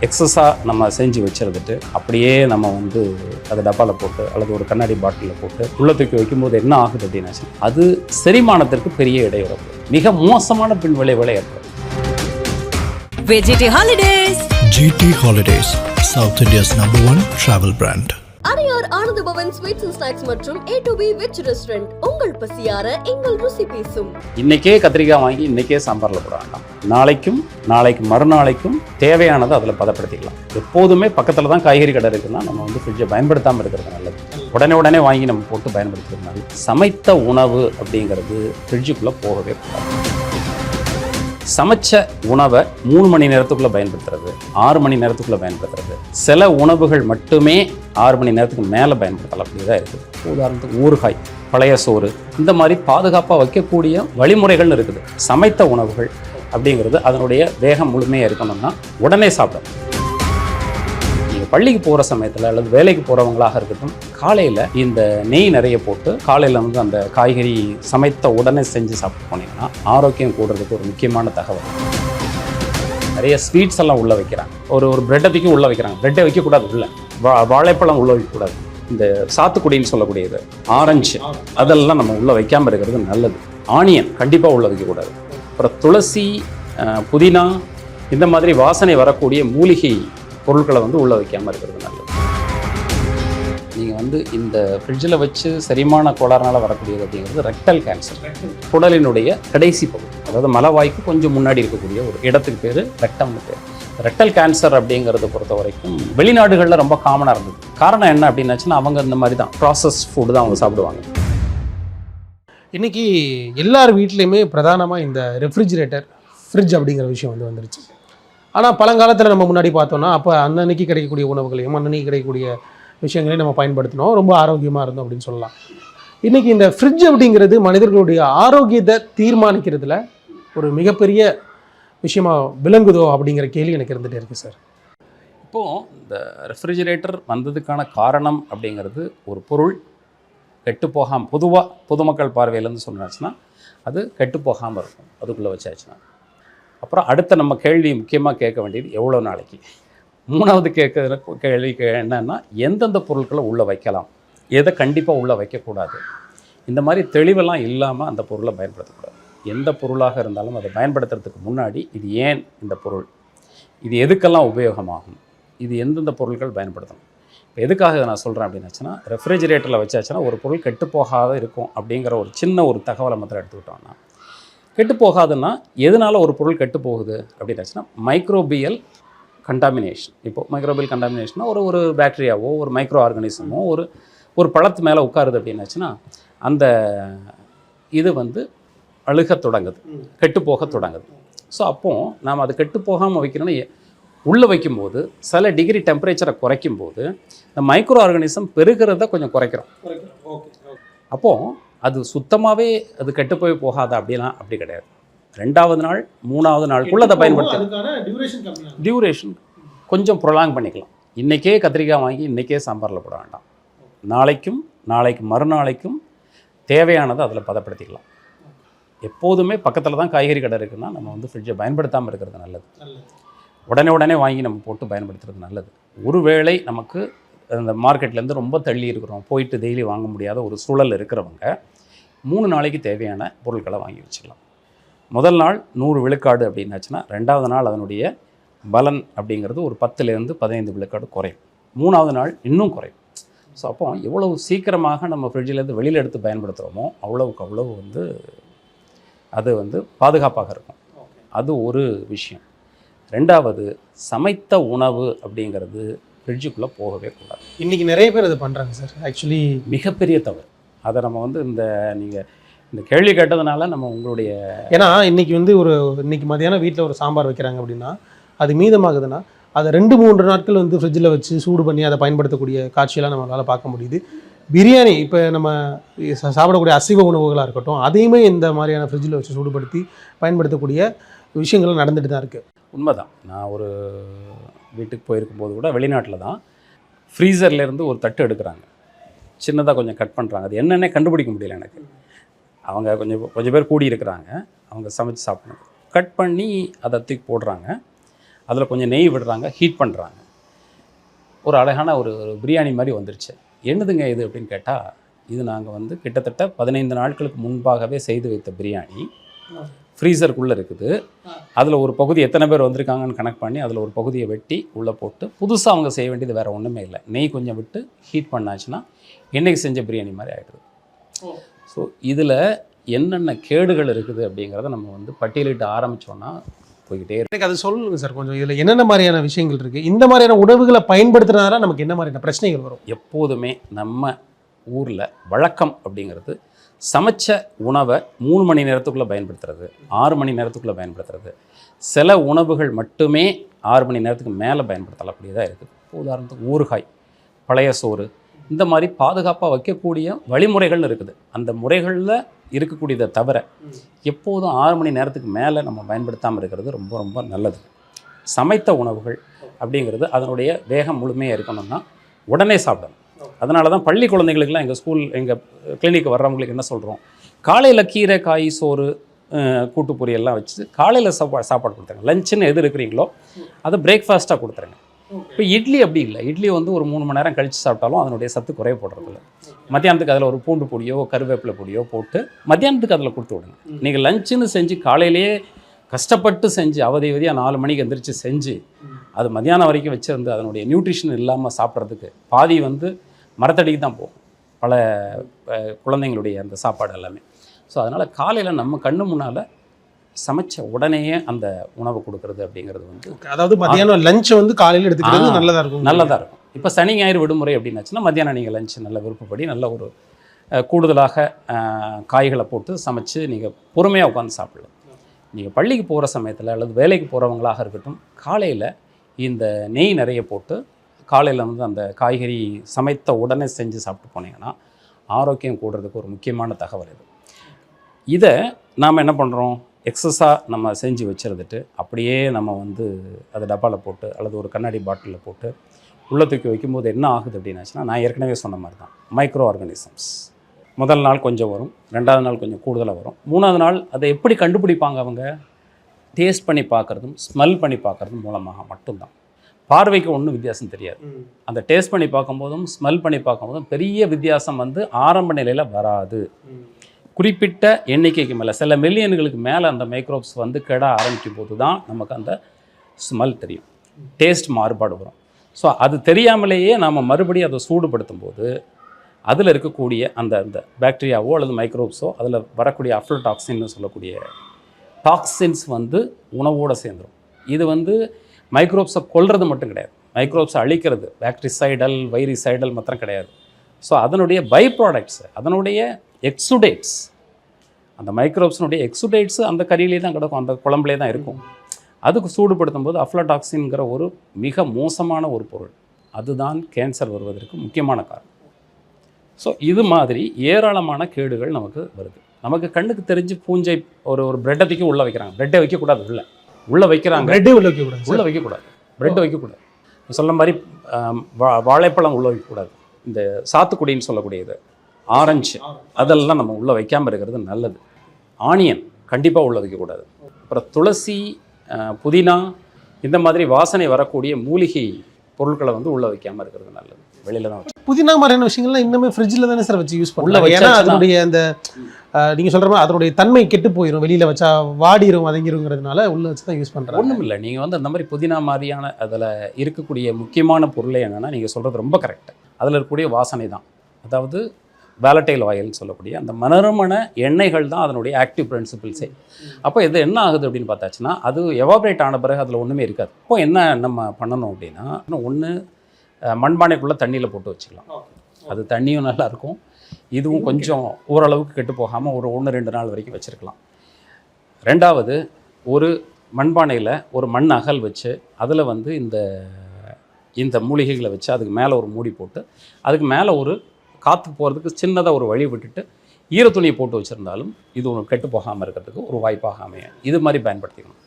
எக்ஸஸாக நம்ம செஞ்சு வச்சுருந்துட்டு அப்படியே நம்ம வந்து அதை டப்பாவில் போட்டு அல்லது ஒரு கண்ணாடி பாட்டிலில் போட்டு உள்ள தூக்கி வைக்கும்போது என்ன ஆகுது அப்படின்னா அது செரிமானத்திற்கு பெரிய இடையூறு, மிக மோசமான பின் விளைவுகளை ஏற்படும். GT Holidays. GT Holidays, South India's #1 travel brand. Adyar Ananda Pawan sweets and snacks மற்றும் A2B வெஜ் ரெஸ்டாரண்ட். உங்கள் பசியார எங்கள் ருசி பேசும். இன்னைக்கே கத்திரிக்காய் வாங்கி இன்னைக்கே சாம்பாரில் போட வேண்டாம். நாளைக்கு மறுநாளைக்கும் தேவையானதை அதில் பதப்படுத்திக்கலாம். எப்போதுமே பக்கத்தில் தான் காய்கறி கடை இருக்குன்னா நம்ம வந்து ஃப்ரிட்ஜை பயன்படுத்தாமல் இருக்கிறது நல்லது. உடனே வாங்கி நம்ம போட்டு பயன்படுத்துறது நல்லது. சமைத்த உணவு அப்படிங்கிறது ஃப்ரிட்ஜுக்குள்ளே போகவே கூடாது. சமைச்ச உணவை 3 மணி நேரத்துக்குள்ளே பயன்படுத்துறது, 6 மணி நேரத்துக்குள்ளே பயன்படுத்துறது, சில உணவுகள் மட்டுமே 6 மணி நேரத்துக்கு மேலே பயன்படுத்தலாம். அப்படி தான் இருக்குது. உதாரணத்துக்கு ஊறுகாய், பழைய சோறு, இந்த மாதிரி பாதுகாப்பாக வைக்கக்கூடிய வழிமுறைகள்னு இருக்குது. சமைத்த உணவுகள் அப்படிங்கிறது அதனுடைய வேகம் முழுமையாக இருக்கணும்னா உடனே சாப்பிடணும். நீங்கள் பள்ளிக்கு போகிற சமயத்தில் அல்லது வேலைக்கு போகிறவங்களாக இருக்கட்டும், காலையில் இந்த நெய் நிறைய போட்டு காலையில் வந்து அந்த காய்கறி சமைத்த உடனே செஞ்சு சாப்பிட்டு போனீங்கன்னா ஆரோக்கியம் கூடுறதுக்கு ஒரு முக்கியமான தகவல். நிறைய ஸ்வீட்ஸ் எல்லாம் உள்ளே வைக்கிறாங்க. ஒரு பிரெட்டை தூக்கி உள்ளே வைக்கிறாங்க. பிரெட்டை வைக்கக்கூடாது, உள்ள வாழைப்பழம் உள்ளே வைக்கக்கூடாது. இந்த சாத்துக்குடின்னு சொல்லக்கூடியது, ஆரஞ்சு, அதெல்லாம் நம்ம உள்ளே வைக்காமல் இருக்கிறது நல்லது. ஆனியன் கண்டிப்பாக உள்ளே வைக்கக்கூடாது. அப்புறம் துளசி, புதினா, இந்த மாதிரி வாசனை வரக்கூடிய மூலிகை பொருட்களை வந்து உள்ளே வைக்காமல் இருக்கிறது நல்லது. நீங்கள் வந்து இந்த ஃப்ரிட்ஜில் வச்சு செரிமான கோளாறுனால வரக்கூடியது அப்படிங்கிறது ரெக்டல் கேன்சர். குடலினுடைய கடைசி பகுதி, அதாவது மலவாய்க்கு கொஞ்சம் முன்னாடி இருக்கக்கூடிய ஒரு இடத்துக்கு பேர் ரெக்டம்னு பேர். ரெக்டல் கேன்சர் அப்படிங்கிறத பொறுத்த வரைக்கும் வெளிநாடுகளில் ரொம்ப காமனாக இருந்தது. காரணம் என்ன அப்படின்னாச்சுன்னா அவங்க இந்த மாதிரி தான் ப்ராசஸ் ஃபுட்டு தான் அவங்க சாப்பிடுவாங்க. இன்றைக்கி எல்லார் வீட்லேயுமே பிரதானமாக இந்த ரெஃப்ரிஜிரேட்டர், ஃப்ரிட்ஜ் அப்படிங்கிற விஷயம் வந்து வந்துருச்சு. ஆனால் பழங்காலத்தில் நம்ம முன்னாடி பார்த்தோன்னா அப்போ அன்னன்னைக்கு கிடைக்கக்கூடிய உணவுகளையும் அன்னன்னைக்கு கிடைக்கக்கூடிய விஷயங்களையும் நம்ம பயன்படுத்தினோம், ரொம்ப ஆரோக்கியமாக இருந்தோம் அப்படின்னு சொல்லலாம். இன்றைக்கி இந்த ஃப்ரிட்ஜ் அப்படிங்கிறது மனிதர்களுடைய ஆரோக்கியத்தை தீர்மானிக்கிறதுல ஒரு மிகப்பெரிய விஷயமா விளங்குதோ அப்படிங்கிற கேள்வி எனக்கு இருந்துகிட்டே இருக்குது சார். இப்போது இந்த ரெஃப்ரிஜிரேட்டர் வந்ததுக்கான காரணம் அப்படிங்கிறது ஒரு பொருள் கெட்டு போகாமல், பொதுவாக பொதுமக்கள் பார்வையிலேருந்து சொன்னாச்சுன்னா அது கெட்டு போகாமல் இருக்கும் அதுக்குள்ளே வச்சாச்சுன்னா. அப்புறம் அடுத்த நம்ம கேள்வி முக்கியமாக கேட்க வேண்டியது எவ்வளோ நாளைக்கு. மூணாவது கேட்குற கேள்வி என்னன்னா எந்தெந்த பொருட்களை உள்ளே வைக்கலாம், எதை கண்டிப்பாக உள்ளே வைக்கக்கூடாது. இந்த மாதிரி தெளிவெல்லாம் இல்லாமல் அந்த பொருளை பயன்படுத்தக்கூடாது. எந்த பொருளாக இருந்தாலும் அதை பயன்படுத்துறதுக்கு முன்னாடி இது ஏன் இந்த பொருள், இது எதுக்கெல்லாம் உபயோகமாகும், இது எந்தெந்த பொருட்கள் பயன்படுத்தணும். இப்போ எதுக்காக நான் சொல்கிறேன் அப்படின்னாச்சுன்னா, ரெஃப்ரிஜிரேட்டரில் வச்சாச்சுன்னா ஒரு பொருள் கெட்டு போகாத இருக்கும் அப்படிங்கிற ஒரு சின்ன ஒரு தகவலை மாத்திரம் எடுத்துக்கிட்டோம்னா, கெட்டு போகாதுன்னா எதனால் ஒரு பொருள் கெட்டு போகுது அப்படின்னாச்சுன்னா மைக்ரோபியல் கண்டாமினேஷன். இப்போது மைக்ரோபியல் கண்டாமினேஷன்னா ஒரு பாக்டீரியாவோ ஒரு மைக்ரோ ஆர்கானிசமோ ஒரு பழத்து மேலே உட்காருது அப்படின்னாச்சுன்னா அந்த இது வந்து அழுக தொடங்குது, கெட்டு போக தொடங்குது. ஸோ அப்போது நாம் அது கெட்டு போகாமல் வைக்கணும்னு உள்ளே வைக்கும்போது சில டிகிரி டெம்பரேச்சரை குறைக்கும் போது இந்த மைக்ரோ ஆர்கானிசம் பெருகிறத கொஞ்சம் குறைக்கிறோம். அப்போது அது சுத்தமாகவே அது கெட்டு போகாதா அப்படின்னா அப்படி கிடையாது. 2வது நாள் 3வது நாளுக்குள்ளே அதை பயன்படுத்த டியூரேஷன் கொஞ்சம் ப்ரொலாங் பண்ணிக்கலாம். இன்றைக்கே கத்திரிக்காய் வாங்கி இன்றைக்கே சாம்பாரில் போட வேண்டாம். நாளைக்கு மறுநாளைக்கும் தேவையானதை அதில் பதப்படுத்திக்கலாம். எப்போதுமே பக்கத்தில் தான் காய்கறி கடை இருக்குன்னா நம்ம வந்து ஃப்ரிட்ஜை பயன்படுத்தாமல் இருக்கிறது நல்லது. உடனே வாங்கி நம்ம போட்டு பயன்படுத்துறது நல்லது. ஒருவேளை நமக்கு அந்த மார்க்கெட்லேருந்து ரொம்ப தள்ளி இருக்கிறோம், போயிட்டு டெய்லி வாங்க முடியாத ஒரு சூழல் இருக்கிறவங்க 3 நாளைக்கு தேவையான பொருட்களை வாங்கி வச்சுக்கலாம். முதல் நாள் 100 விழுக்காடு அப்படின்னாச்சுன்னா 2வது நாள் அதனுடைய பலன் அப்படிங்கிறது ஒரு 10லேருந்து 15 விழுக்காடு குறையும். 3வது நாள் இன்னும் குறையும். ஸோ அப்போ எவ்வளவு சீக்கிரமாக நம்ம ஃப்ரிட்ஜிலேருந்து வெளியில் எடுத்து பயன்படுத்துகிறோமோ அவ்வளவு வந்து அது வந்து பாதுகாப்பாக இருக்கும். அது ஒரு விஷயம். 2வது சமைத்த உணவு அப்படிங்கிறது ஃப்ரிட்ஜுக்குள்ளே போகவே கூடாது. இன்றைக்கி நிறைய பேர் அதை பண்ணுறாங்க சார். ஆக்சுவலி மிகப்பெரிய தவறு. அதை நம்ம வந்து நீங்கள் இந்த கேள்வி கேட்டதுனால நம்ம உங்களுடைய, ஏன்னா இன்றைக்கி வந்து இன்றைக்கி மதியானம் வீட்டில் ஒரு சாம்பார் வைக்கிறாங்க அப்படின்னா அது மீதமாகுதுன்னா அதை 2-3 நாட்கள் வந்து ஃப்ரிட்ஜில் வச்சு சூடு பண்ணி அதை பயன்படுத்தக்கூடிய காட்சியெல்லாம் நம்மளால் பார்க்க முடியுது. பிரியாணி இப்போ நம்ம சாப்பிடக்கூடிய அசைவ உணவுகளாக இருக்கட்டும், அதையுமே இந்த மாதிரியான ஃப்ரிட்ஜில் வச்சு சூடுபடுத்தி பயன்படுத்தக்கூடிய விஷயங்கள் நடந்துட்டு தான் இருக்குது. உண்மைதான். நான் ஒரு வீட்டுக்கு போயிருக்கும்போது கூட வெளிநாட்டில் தான் ஃப்ரீசர்லேருந்து ஒரு தட்டு எடுக்கிறாங்க, சின்னதாக கொஞ்சம் கட் பண்ணுறாங்க. அது என்னென்ன கண்டுபிடிக்க முடியல எனக்கு. அவங்க கொஞ்சம் பேர் கூடி இருக்கிறாங்க, அவங்க சமைச்சு சாப்பிடணும், கட் பண்ணி அதை தூக்கி போடுறாங்க. அதில் கொஞ்சம் நெய் விடுறாங்க, ஹீட் பண்ணுறாங்க. ஒரு அழகான ஒரு பிரியாணி மாதிரி வந்துருச்சு. என்னதுங்க இது அப்படின்னு கேட்டால், இது நாங்கள் வந்து கிட்டத்தட்ட 15 நாட்களுக்கு முன்பாகவே செய்து வைத்த பிரியாணி ஃப்ரீசருக்குள்ளே இருக்குது. அதில் ஒரு பகுதி எத்தனை பேர் வந்திருக்காங்கன்னு கணக்கு பண்ணி அதில் ஒரு பகுதியை வெட்டி உள்ளே போட்டு புதுசாக அவங்க செய்ய வேண்டியது வேறு ஒன்றுமே இல்லை. நெய் கொஞ்சம் விட்டு ஹீட் பண்ணாச்சுன்னா இன்றைக்கி செஞ்ச பிரியாணி மாதிரி ஆகிடுது. ஸோ இதில் என்னென்ன கேடுகள் இருக்குது அப்படிங்கிறத நம்ம வந்து பட்டியலிட்டு ஆரம்பித்தோன்னா போய்கிட்டே இருக்கு. எனக்கு அது சொல்லுங்கள் சார் கொஞ்சம். இதில் என்னென்ன மாதிரியான விஷயங்கள் இருக்குது, இந்த மாதிரியான உணவுகளை பயன்படுத்துறதுனால நமக்கு என்ன மாதிரியான பிரச்சனைகள் வரும்? எப்போதுமே நம்ம ஊரில் வழக்கம் அப்படிங்கிறது சமைச்ச உணவை 3 மணி நேரத்துக்குள்ளே பயன்படுத்துறது, 6 மணி நேரத்துக்குள்ளே பயன்படுத்துறது. சில உணவுகள் மட்டுமே 6 மணி நேரத்துக்கு மேலே பயன்படுத்தக்கூடியதாக இருக்குது. உதாரணத்துக்கு ஊறுகாய், பழைய சோறு, இந்த மாதிரி பாதுகாப்பாக வைக்கக்கூடிய வழிமுறைகள்னு இருக்குது. அந்த முறைகளில் இருக்கக்கூடியதை தவிர எப்போதும் 6 மணி நேரத்துக்கு மேலே நம்ம பயன்படுத்தாமல் இருக்கிறது ரொம்ப ரொம்ப நல்லது. சமைத்த உணவுகள் அப்படிங்கிறது அதனுடைய வேகம் முழுமையாக இருக்கணும்னா உடனே சாப்பிடணும். அதனால தான் பள்ளி குழந்தைகளுக்கெல்லாம் எங்கள் கிளினிக்கு வர்றவங்களுக்கு என்ன சொல்கிறோம், காலையில் கீரை, காய், சோறு, கூட்டு பொரியெல்லாம் வச்சு காலையில் சாப்பாடு கொடுத்துருங்க. லஞ்சுன்னு எது இருக்கிறீங்களோ அதை பிரேக்ஃபாஸ்ட்டாக கொடுத்துருங்க. இப்போ இட்லி அப்படி இல்லை. இட்லி வந்து ஒரு 3 மணி நேரம் கழித்து சாப்பிட்டாலும் அதனுடைய சத்து குறையப்படுறதில்ல. மத்தியானத்துக்கு அதில் ஒரு பூண்டு பொடியோ கருவேப்பிலை பொடியோ போட்டு மத்தியானத்துக்கு அதில் கொடுத்து விடுங்க. நீங்கள் லஞ்சுன்னு செஞ்சு காலையிலேயே கஷ்டப்பட்டு செஞ்சு அவதியாக 4 மணிக்கு எந்திரிச்சு செஞ்சு அது மத்தியானம் வரைக்கும் வச்சுருந்து அதனுடைய நியூட்ரிஷன் இல்லாமல் சாப்பிட்றதுக்கு பாதி வந்து மரத்தடிக்கு தான் போகும் பல குழந்தைங்களுடைய அந்த சாப்பாடு எல்லாமே. ஸோ அதனால் காலையில் நம்ம கண்ணு முன்னால் சமைச்ச உடனேயே அந்த உணவு கொடுக்கறது அப்படிங்கிறது வந்து, அதாவது மத்தியானம் லஞ்ச் வந்து காலையில் எடுத்துக்கிறது நல்லதாக இருக்கும். இப்போ சனி ஞாயிறு விடுமுறை அப்படின்னாச்சுன்னா மத்தியானம் நீங்கள் லஞ்ச் நல்ல விருப்பப்படி நல்ல ஒரு கூடுதலாக காய்களை போட்டு சமைச்சு நீங்கள் பொறுமையாக உட்காந்து சாப்பிடலாம். நீங்கள் பள்ளிக்கு போகிற சமயத்தில் அல்லது வேலைக்கு போகிறவங்களாக இருக்கட்டும், காலையில் இந்த நெய் நிறைய போட்டு காலையில் வந்து அந்த காய்கறி சமைத்த உடனே செஞ்சு சாப்பிட்டு போனீங்கன்னா ஆரோக்கியம் கூடுறதுக்கு ஒரு முக்கியமான தகவல் இது. இதை நாம் என்ன பண்ணுறோம், எக்ஸஸாக நம்ம செஞ்சு வச்சுருந்துட்டு அப்படியே நம்ம வந்து அதை டப்பாவில் போட்டு அல்லது ஒரு கண்ணாடி பாட்டிலில் போட்டு உள்ளே தூக்கி வைக்கும்போது என்ன ஆகுது அப்படின்னாச்சுன்னா, நான் ஏற்கனவே சொன்ன மாதிரி தான் மைக்ரோ ஆர்கானிசம்ஸ் முதல் நாள் கொஞ்சம் வரும், 2வது நாள் கொஞ்சம் கூடுதலாக வரும், 3வது நாள் அதை எப்படி கண்டுபிடிப்பாங்க அவங்க, டேஸ்ட் பண்ணி பார்க்குறதும் ஸ்மெல் பண்ணி பார்க்குறதும் மூலமாக மட்டும்தான். பார்வைக்கு ஒன்றும் வித்தியாசம் தெரியாது. அந்த டேஸ்ட் பண்ணி பார்க்கும்போதும் ஸ்மெல் பண்ணி பார்க்கும்போதும் பெரிய வித்தியாசம் வந்து ஆரம்ப நிலையில் வராது. குறிப்பிட்ட எண்ணிக்கைக்கு மேலே சில மில்லியன்களுக்கு மேலே அந்த மைக்ரோப்ஸ் வந்து கெட ஆரம்பிக்கும் போது தான் நமக்கு அந்த ஸ்மெல் தெரியும், டேஸ்ட் மாறுபாடு வரும். ஸோ அது தெரியாமலேயே நாம் மறுபடியும் அதை சூடுபடுத்தும் போது அதில் இருக்கக்கூடிய அந்த பாக்டீரியாவோ அல்லது மைக்ரோப்ஸோ அதில் வரக்கூடிய அஃப்ளோடாக்சின்னு சொல்லக்கூடிய டாக்ஸின்ஸ் வந்து உணவோடு சேர்ந்துடும். இது வந்து மைக்ரோப்ஸை கொல்றது மட்டும் கிடையாது, மைக்ரோப்ஸை அழிக்கிறது, பாக்டீரிசைடல் வைரிசைடல் மாத்திரம் கிடையாது. ஸோ அதனுடைய பை ப்ராடக்ட்ஸு, அதனுடைய எக்ஸுடேட்ஸ், அந்த மைக்ரோப்ஸினுடைய எக்ஸுடேட்ஸு அந்த கறியிலே தான் கிடக்கும், அந்த குழம்புலே தான் இருக்கும். அதுக்கு சூடுபடுத்தும் போது அஃப்ளோடாக்சின்ங்கிற ஒரு மிக மோசமான ஒரு பொருள், அதுதான் கேன்சர் வருவதற்கு முக்கியமான காரணம். ஸோ இது மாதிரி ஏராளமான கேடுகள் நமக்கு வருது. நமக்கு கண்ணுக்கு தெரிஞ்சு பூஞ்சை ஒரு பிரெட்டை தூக்கி உள்ளே வைக்கிறாங்க, பிரெட்டை வைக்கக்கூடாது, உள்ளே வைக்கிறாங்க, உள்ளே வைக்கக்கூடாது, பிரெட்டை வைக்கக்கூடாது. சொல்ல மாதிரி வாழைப்பழம் உள்ளே வைக்கக்கூடாது, இந்த சாத்துக்குடின்னு சொல்லக்கூடியது, ஆரஞ்சு, அதெல்லாம் நம்ம உள்ளே வைக்காமல் இருக்கிறது நல்லது. ஆனியன் கண்டிப்பாக உள்ளே வைக்கக்கூடாது. அப்புறம் துளசி, புதினா, இந்த மாதிரி வாசனை வரக்கூடிய மூலிகை பொருட்களை வந்து உள்ளே வைக்காமல் இருக்கிறது நல்லது. வெளியில் தான் வச்சு புதினா மாதிரியான விஷயங்கள்லாம் இன்னுமே ஃப்ரிட்ஜில் தானே சார் வச்சு யூஸ் பண்ணலாம். ஏன்னா அதனுடைய அந்த நீங்கள் சொல்கிற மாதிரி அதனுடைய தன்மை கெட்டு போயிடும், வெளியில் வச்சா வாடிரும் வதங்கிருங்கிறதுனால உள்ளே வச்சு தான் யூஸ் பண்ணுறோம். ஒன்றும் இல்லை, நீங்கள் வந்து அந்த மாதிரி புதினா மாதிரியான அதில் இருக்கக்கூடிய முக்கியமான பொருளே என்னென்னா, நீங்கள் சொல்கிறது ரொம்ப கரெக்டு, அதில் இருக்கக்கூடிய வாசனை தான். அதாவது வேலட்டைல் ஆயில்னு சொல்லக்கூடிய அந்த மனரமண எண்ணெய்கள் தான் அதனுடைய ஆக்டிவ் பிரின்சிபிள்ஸே. அப்போ இது என்ன ஆகுது அப்படின்னு பார்த்தாச்சுன்னா, அது எவாபரேட் ஆன பிறகு அதில் ஒன்றுமே இருக்காது. இப்போ என்ன நம்ம பண்ணணும் அப்படின்னா, ஒன்று மண்பானைக்குள்ளே தண்ணியில் போட்டு வச்சுக்கலாம், அது தண்ணியும் நல்லாயிருக்கும், இதுவும் கொஞ்சம் ஓரளவுக்கு கெட்டு போகாமல் ஒரு 1-2 நாள் வரைக்கும் வச்சுருக்கலாம். 2வது, ஒரு மண்பானையில் ஒரு மண் அகல் வச்சு அதில் வந்து இந்த மூலிகைகளை வச்சு அதுக்கு மேலே ஒரு மூடி போட்டு அதுக்கு மேலே ஒரு காற்று போகிறதுக்கு சின்னதாக ஒரு வழி விட்டுட்டு ஈரத்துணியை போட்டு வச்சுருந்தாலும் இது ஒன்று கெட்டு போகாமல் இருக்கிறதுக்கு ஒரு வாய்ப்பாக அமையும். இது மாதிரி பயன்படுத்திக்கணும்.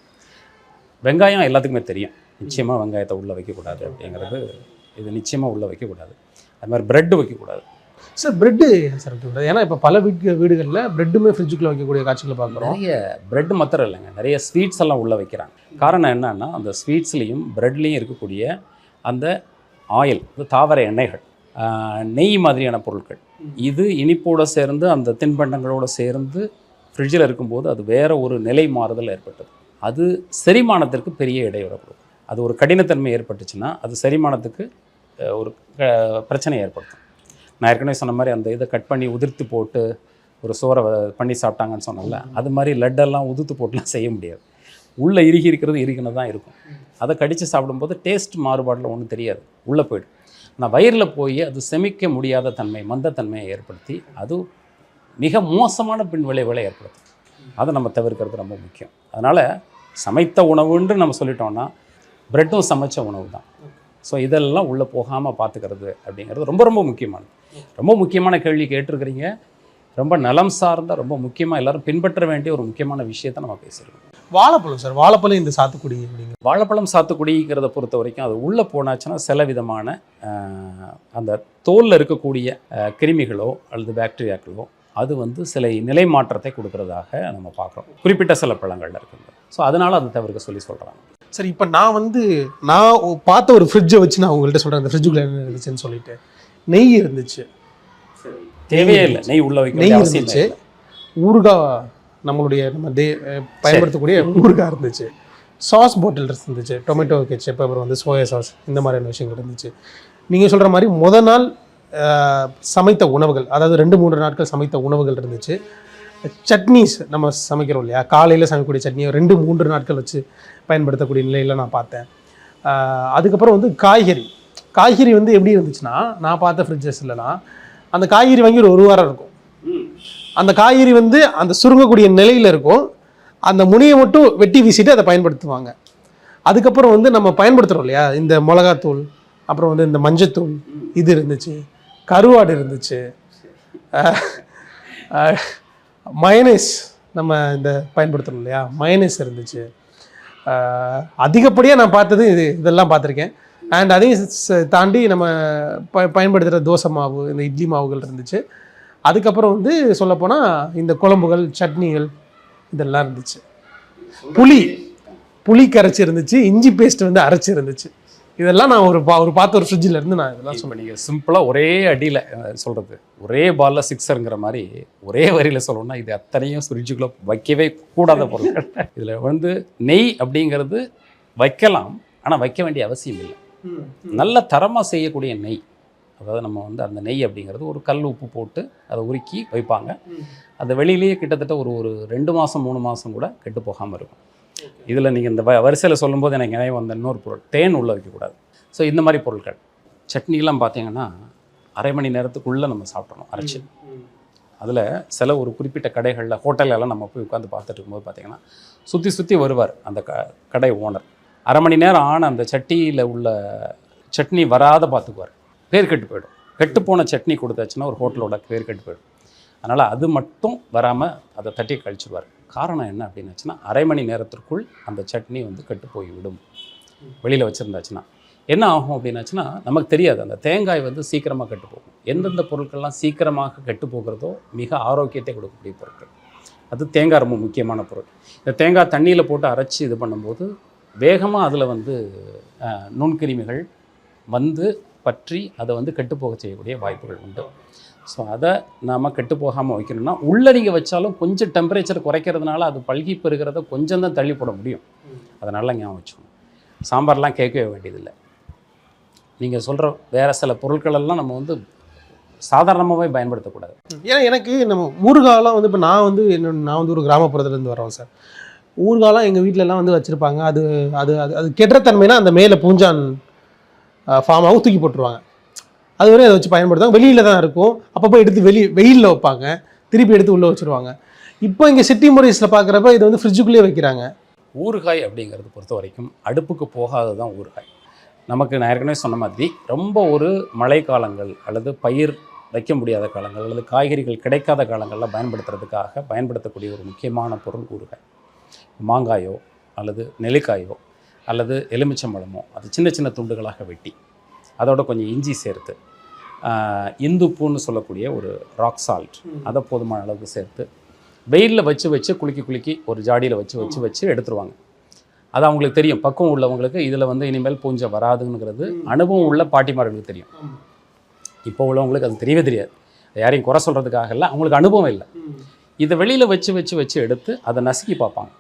வெங்காயம் எல்லாத்துக்குமே தெரியும், நிச்சயமாக வெங்காயத்தை உள்ளே வைக்கக்கூடாது அப்படிங்கிறது, இது நிச்சயமாக உள்ளே வைக்கக்கூடாது. அது மாதிரி ப்ரெட்டு வைக்கக்கூடாது. சார் பிரெட்டு சார் வைக்கக்கூடாது, ஏன்னா இப்போ பல வீடுகளில் பிரெட்டுமே ஃப்ரிட்ஜுக்குள்ளே வைக்கக்கூடிய காட்சிகளை பார்க்குறோம். நிறைய பிரெட் மாத்திரம் இல்லைங்க, நிறைய ஸ்வீட்ஸ் எல்லாம் உள்ளே வைக்கிறாங்க. காரணம் என்னன்னா அந்த ஸ்வீட்ஸ்லேயும் பிரெட்லேயும் இருக்கக்கூடிய அந்த ஆயில், தாவர எண்ணெய்கள், நெய் மாதிரியான பொருட்கள், இது இனிப்போடு சேர்ந்து அந்த தின்பண்டங்களோடு சேர்ந்து ஃப்ரிட்ஜில் இருக்கும்போது அது வேறு ஒரு நிலை மாறுதல் ஏற்பட்டது. அது செரிமானத்திற்கு பெரிய இடையூறு கொடுக்கும். அது ஒரு கடினத்தன்மை ஏற்பட்டுச்சுன்னா அது செரிமானத்துக்கு ஒரு பிரச்சனை ஏற்படுத்தும். நான் ஏற்கனவே சொன்ன மாதிரி அந்த இதை கட் பண்ணி உதிர்த்து போட்டு ஒரு சோறை பண்ணி சாப்பிட்டாங்கன்னு சொன்னல, அது மாதிரி லட்டெல்லாம் உதுத்து போட்டுலாம் செய்ய முடியாது. உள்ளே இறுகி இருக்கிறது இறுகினு தான் இருக்கும். அதை கடித்து சாப்பிடும்போது டேஸ்ட் மாறுபாடில் ஒன்றும் தெரியாது, உள்ளே போய்டும். ஆனால் வயிறில் போய் அது செமிக்க முடியாத தன்மை, மந்தத்தன்மையை ஏற்படுத்தி அது மிக மோசமான பின் விளைவுகளை ஏற்படுத்தும். அதை நம்ம தவிர்க்கிறது ரொம்ப முக்கியம். அதனால் சமைத்த உணவுன்னு நம்ம சொல்லிட்டோம்னா பிரெட்டும் சமைச்ச உணவு தான். ஸோ இதெல்லாம் உள்ளே போகாமல் பார்த்துக்கிறது அப்படிங்கிறது ரொம்ப ரொம்ப முக்கியமானது. ரொம்ப முக்கியமான கேள்வி கேட்டிருக்கிறீங்க. ரொம்ப நலம் சார்ந்த, ரொம்ப முக்கியமாக எல்லோரும் பின்பற்ற வேண்டிய ஒரு முக்கியமான விஷயத்தை நம்ம பேசியிருக்கோம். வாழைப்பழம் சார், வாழைப்பழம் இந்த சாத்துக்குடி அப்படிங்க, வாழைப்பழம் சாத்துக்குடிங்கிறத பொறுத்த வரைக்கும் அது உள்ளே போனாச்சுன்னா சில விதமான அந்த தோலில் இருக்கக்கூடிய கிருமிகளோ அல்லது பாக்டீரியாக்களோ அது வந்து சில நிலை மாற்றத்தை கொடுக்கறதாக நம்ம பார்க்குறோம் குறிப்பிட்ட சில பழங்களில் இருக்குது. ஸோ அதனால் அதை தவிர்க்க சொல்கிறாங்க. சரி, இப்போ நான் பார்த்த ஒரு ஃப்ரிட்ஜை வச்சு நான் உங்கள்கிட்ட சொல்கிறேன், அந்த ஃப்ரிட்ஜுக்குள்ள என்ன இருந்துச்சுன்னு சொல்லிட்டு. நெய் இருந்துச்சு, தேவையே இல்லை, நெய் உள்ள வைக்க நெய் இருந்துச்சு, ஊறுகாய் நம்மளுடைய நம்ம பயன்படுத்தக்கூடிய ஊறுகாய் இருந்துச்சு, சாஸ் பாட்டில் இருந்துச்சு, டொமேட்டோ கெச்சப், அப்புறம் வந்து சோயா சாஸ், இந்த மாதிரியான விஷயங்கள் இருந்துச்சு. நீங்கள் சொல்கிற மாதிரி முத நாள் சமைத்த உணவுகள், அதாவது 2-3 நாட்கள் சமைத்த உணவுகள் இருந்துச்சு. சட்னிஸ் நம்ம சமைக்கிறோம் இல்லையா, காலையில் சமைக்கக்கூடிய சட்னியை 2-3 நாட்கள் வச்சு பயன்படுத்தக்கூடிய நிலையில் நான் பார்த்தேன். அதுக்கப்புறம் வந்து காய்கறி வந்து எப்படி இருந்துச்சுன்னா, நான் பார்த்த ஃப்ரிட்ஜஸ்லாம் அந்த காய்கறி வாங்கி ஒரு வாரம் இருக்கும். அந்த காய்கறி வந்து அந்த சுருங்கக்கூடிய நிலையில் இருக்கும். அந்த முனையை மட்டும் வெட்டி வீசிட்டு அதை பயன்படுத்துவாங்க. அதுக்கப்புறம் வந்து நம்ம பயன்படுத்துகிறோம் இல்லையா, இந்த மிளகாத்தூள், அப்புறம் வந்து இந்த மஞ்சத்தூள், இது இருந்துச்சு, கருவாடு இருந்துச்சு, மயனேஸ் நம்ம இந்த பயன்படுத்துகிறோம் இல்லையா, மயனேஸ் இருந்துச்சு. அதிகப்படியாக நான் பார்த்தது இதெல்லாம் பார்த்துருக்கேன். அண்ட் அதையும் தாண்டி நம்ம பயன்படுத்துகிற தோசை மாவு, இந்த இட்லி மாவுகள் இருந்துச்சு. அதுக்கப்புறம் வந்து சொல்லப்போனால் இந்த குழம்புகள், சட்னிகள் இதெல்லாம் இருந்துச்சு. புளி கரைச்சி இருந்துச்சு, இஞ்சி பேஸ்ட் வந்து அரைச்சி இருந்துச்சு. இதெல்லாம் நான் ஒரு பார்த்த ஒரு ஃப்ரிட்ஜில் இருந்து நான் இதெல்லாம் சொல்லுவேன். நீங்கள் சிம்பிளாக ஒரே அடியில் சொல்கிறது, ஒரே பாலில் 6ங்கிற மாதிரி ஒரே வரியில் சொல்லணும்னா இது அத்தனையும் ஃப்ரிட்ஜுக்குள்ளே வைக்கவே கூடாத பொருட்கள். இதில் வந்து நெய் அப்படிங்கிறது வைக்கலாம், ஆனால் வைக்க வேண்டிய அவசியம் இல்லை. நல்ல தரமாக செய்யக்கூடிய நெய், அதாவது நம்ம வந்து அந்த நெய் அப்படிங்கிறது ஒரு கல் உப்பு போட்டு அதை உருக்கி வைப்பாங்க. அது வெளியிலேயே கிட்டத்தட்ட ஒரு 2 மாதம் 3 மாதம் கூட கெட்டு போகாமல் இருக்கும். இதில் நீங்கள் இந்த வரிசையில் சொல்லும்போது எனக்கு நினைவு வந்த இன்னொரு பொருள், தேன் உள்ளே வைக்கக்கூடாது. ஸோ இந்த மாதிரி பொருட்கள், சட்னிலாம் பார்த்தீங்கன்னா அரை மணி நேரத்துக்குள்ளே நம்ம சாப்பிட்றோம் அரைச்சி. அதில் சில ஒரு குறிப்பிட்ட கடைகளில், ஹோட்டலெல்லாம் நம்ம போய் உட்காந்து பார்த்துட்டு இருக்கும்போது பார்த்தீங்கன்னா சுற்றி வருவார் அந்த கடை ஓனர். அரை மணி நேரம் ஆன அந்த சட்டியில் உள்ள சட்னி வராத பார்த்துக்குவார். பேர் கெட்டு போயிடும். கெட்டுப்போன சட்னி கொடுத்தாச்சுன்னா ஒரு ஹோட்டலோட பேர் கெட்டு போயிடும். அதனால் அது மட்டும் வராமல் அதை தட்டி கழிச்சுடுவார். காரணம் என்ன அப்படின்னாச்சுன்னா, அரை மணி நேரத்திற்குள் அந்த சட்னி வந்து கெட்டு போய்விடும். வெளியில் வச்சுருந்தாச்சுன்னா என்ன ஆகும் அப்படின்னாச்சுன்னா நமக்கு தெரியாது. அந்த தேங்காய் வந்து சீக்கிரமாக கெட்டு போகும். எந்தெந்த பொருட்கள்லாம் சீக்கிரமாக கெட்டு போகிறதோ மிக ஆரோக்கியத்தை கொடுக்கக்கூடிய பொருட்கள். அது தேங்காய் ரொம்ப முக்கியமான பொருள். இந்த தேங்காய் தண்ணியில் போட்டு அரைச்சி இது பண்ணும்போது வேகமாக அதில் வந்து நுண்கிருமிகள் வந்து பற்றி அதை வந்து கெட்டுப்போக செய்யக்கூடிய வாய்ப்புகள் உண்டு. ஸோ அதை நாம் கெட்டு போகாமல் வைக்கணும்னா உள்ளே நீங்கள் வச்சாலும் கொஞ்சம் டெம்பரேச்சர் குறைக்கிறதுனால அது பல்கி பெறுகிறத கொஞ்சம் தான் தள்ளி போட முடியும். அதனால ஞாபகம் வச்சுக்கணும். சாம்பார்லாம் கேட்கவே வேண்டியதில்லை. நீங்கள் சொல்கிற வேறு சில பொருட்களெல்லாம் நம்ம வந்து சாதாரணமாகவே பயன்படுத்தக்கூடாது. ஏன்னா எனக்கு நம்ம ஊறுகாலாம் வந்து இப்போ நான் வந்து ஒரு கிராமப்புறத்துலேருந்து வரோம் சார். ஊறுகாலாம் எங்கள் வீட்டிலலாம் வந்து வச்சுருப்பாங்க. அது அது அது கெட்டுறத்தன்மைனா அந்த மேலே பூஞ்சான் ஃபார்மாகவும் தூக்கி போட்டுருவாங்க. அது வரை அதை வச்சு பயன்படுத்துவாங்க. வெளியில் தான் இருக்கும். அப்பப்போ எடுத்து வெயிலில் வைப்பாங்க, திருப்பி எடுத்து உள்ளே வச்சுருவாங்க. இப்போ இங்கே சிட்டி முறைஸில் பார்க்குறப்ப இதை வந்து ஃப்ரிட்ஜுக்குள்ளேயே வைக்கிறாங்க. ஊறுகாய் அப்படிங்கிறது பொறுத்த வரைக்கும் அடுப்புக்கு போகாது தான் ஊறுகாய். நமக்கு நான் ஏற்கனவே சொன்ன மாதிரி ரொம்ப ஒரு மழை காலங்கள் அல்லது பயிர் வைக்க முடியாத காலங்கள் அல்லது காய்கறிகள் கிடைக்காத காலங்களில் பயன்படுத்தக்கூடிய ஒரு முக்கியமான பொருள் ஊறுகாய். மாங்காயோ அல்லது நெல்லிக்காயோ அல்லது எலுமிச்சம்பழமோ அது சின்ன சின்ன துண்டுகளாக வெட்டி அதோட கொஞ்சம் இஞ்சி சேர்த்து இந்துப்புன்னு சொல்லக்கூடிய ஒரு ராக் சால்ட் அதை போதுமான அளவுக்கு சேர்த்து வெயிலில் வச்சு குலுக்கி ஒரு ஜாடியில் வச்சு எடுத்துருவாங்க. அது அவங்களுக்கு தெரியும், பக்குவம் உள்ளவங்களுக்கு இதில் வந்து இனிமேல் பூஞ்சை வராதுங்கிறது அனுபவம் உள்ள பாட்டிமார்களுக்கு தெரியும். இப்போ உள்ளவங்களுக்கு அது தெரியவே தெரியாது. யாரையும் குறை சொல்கிறதுக்காக இல்லை, அவங்களுக்கு அனுபவம் இல்லை. இதை வெளியில் வச்சு எடுத்து அதை நசுக்கி பார்ப்பாங்க.